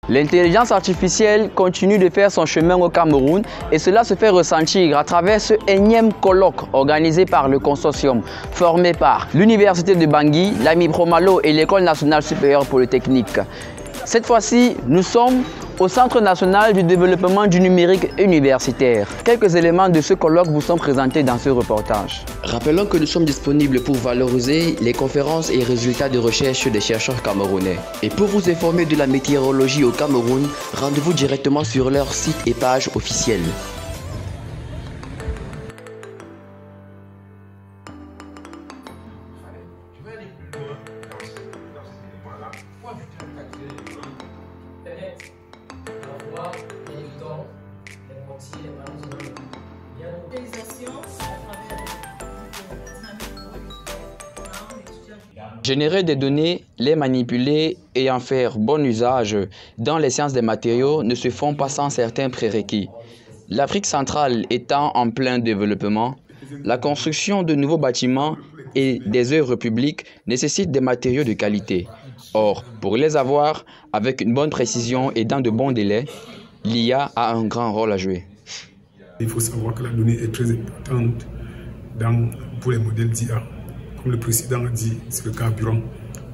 L'intelligence artificielle continue de faire son chemin au Cameroun et cela se fait ressentir à travers ce énième colloque organisé par le consortium formé par l'Université de Bangui, l'AMIPRO Malo et l'École nationale supérieure polytechnique. Cette fois-ci, nous sommes au Centre national du développement du numérique universitaire. Quelques éléments de ce colloque vous sont présentés dans ce reportage. Rappelons que nous sommes disponibles pour valoriser les conférences et résultats de recherche des chercheurs camerounais. Et pour vous informer de la météorologie au Cameroun, rendez-vous directement sur leur site et page officielle. Générer des données, les manipuler et en faire bon usage dans les sciences des matériaux ne se font pas sans certains prérequis. L'Afrique centrale étant en plein développement, la construction de nouveaux bâtiments et des œuvres publiques nécessite des matériaux de qualité. Or, pour les avoir avec une bonne précision et dans de bons délais, l'IA a un grand rôle à jouer. Il faut savoir que la donnée est très importante pour les modèles d'IA. Comme le précédent a dit, c'est le carburant.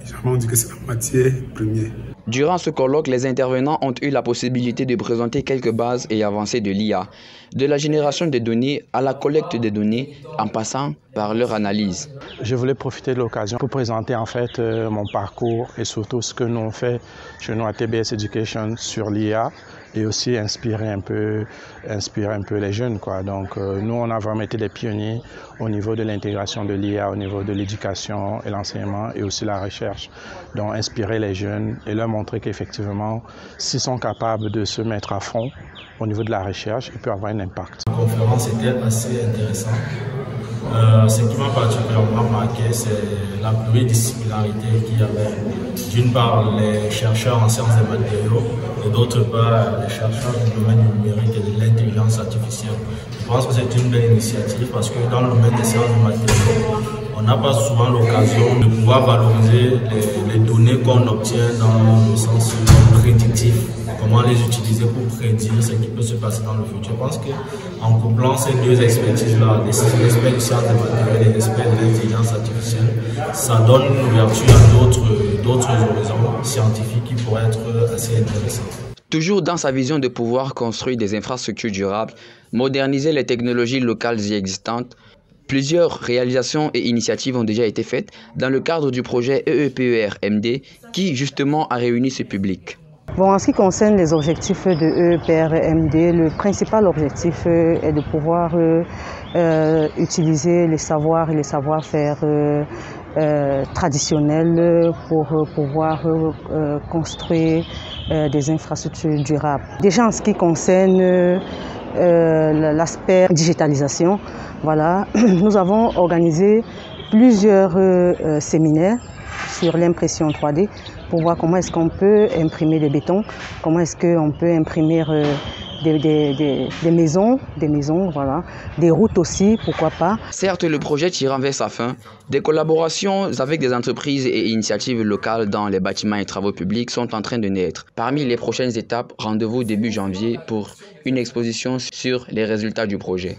Généralement, on dit que c'est la matière première. Durant ce colloque, les intervenants ont eu la possibilité de présenter quelques bases et avancées de l'IA, de la génération des données à la collecte des données, en passant par leur analyse. Je voulais profiter de l'occasion pour présenter en fait mon parcours et surtout ce que nous on fait chez nous à TBS Education sur l'IA et aussi inspirer un peu les jeunes, quoi. Donc nous on a vraiment été des pionniers au niveau de l'intégration de l'IA, au niveau de l'éducation et l'enseignement et aussi la recherche. Donc inspirer les jeunes et leur montrer qu'effectivement s'ils sont capables de se mettre à fond au niveau de la recherche, ils peuvent avoir un impact. La conférence était assez intéressante. Ce qui m'a particulièrement marqué, c'est la pluridisciplinarité qu'il y avait. D'une part, les chercheurs en sciences des matériaux et d'autre part, les chercheurs du domaine du numérique et de l'intelligence artificielle. Je pense que c'est une belle initiative parce que dans le domaine des sciences des matériaux, on n'a pas souvent l'occasion de pouvoir valoriser les données qu'on obtient dans le sens prédictif, comment les utiliser pour prédire ce qui peut se passer dans le futur. Je pense qu'en couplant ces deux expertises-là, l'expert du sciences des matériaux et l'expert de l'intelligence artificielle, ça donne une ouverture à d'autres horizons scientifiques qui pourraient être assez intéressants. Toujours dans sa vision de pouvoir construire des infrastructures durables, moderniser les technologies locales y existantes, plusieurs réalisations et initiatives ont déjà été faites dans le cadre du projet EEPER-MD qui justement a réuni ce public. Bon, en ce qui concerne les objectifs de EEPER-MD, le principal objectif est de pouvoir utiliser les savoirs et les savoir-faire traditionnels pour pouvoir construire des infrastructures durables. Déjà en ce qui concerne l'aspect digitalisation, voilà, nous avons organisé plusieurs séminaires sur l'impression 3D pour voir comment est-ce qu'on peut imprimer des bétons, comment est-ce qu'on peut imprimer des maisons, voilà, des routes aussi, pourquoi pas. Certes, le projet tirant vers sa fin, des collaborations avec des entreprises et initiatives locales dans les bâtiments et travaux publics sont en train de naître. Parmi les prochaines étapes, rendez-vous début janvier pour une exposition sur les résultats du projet.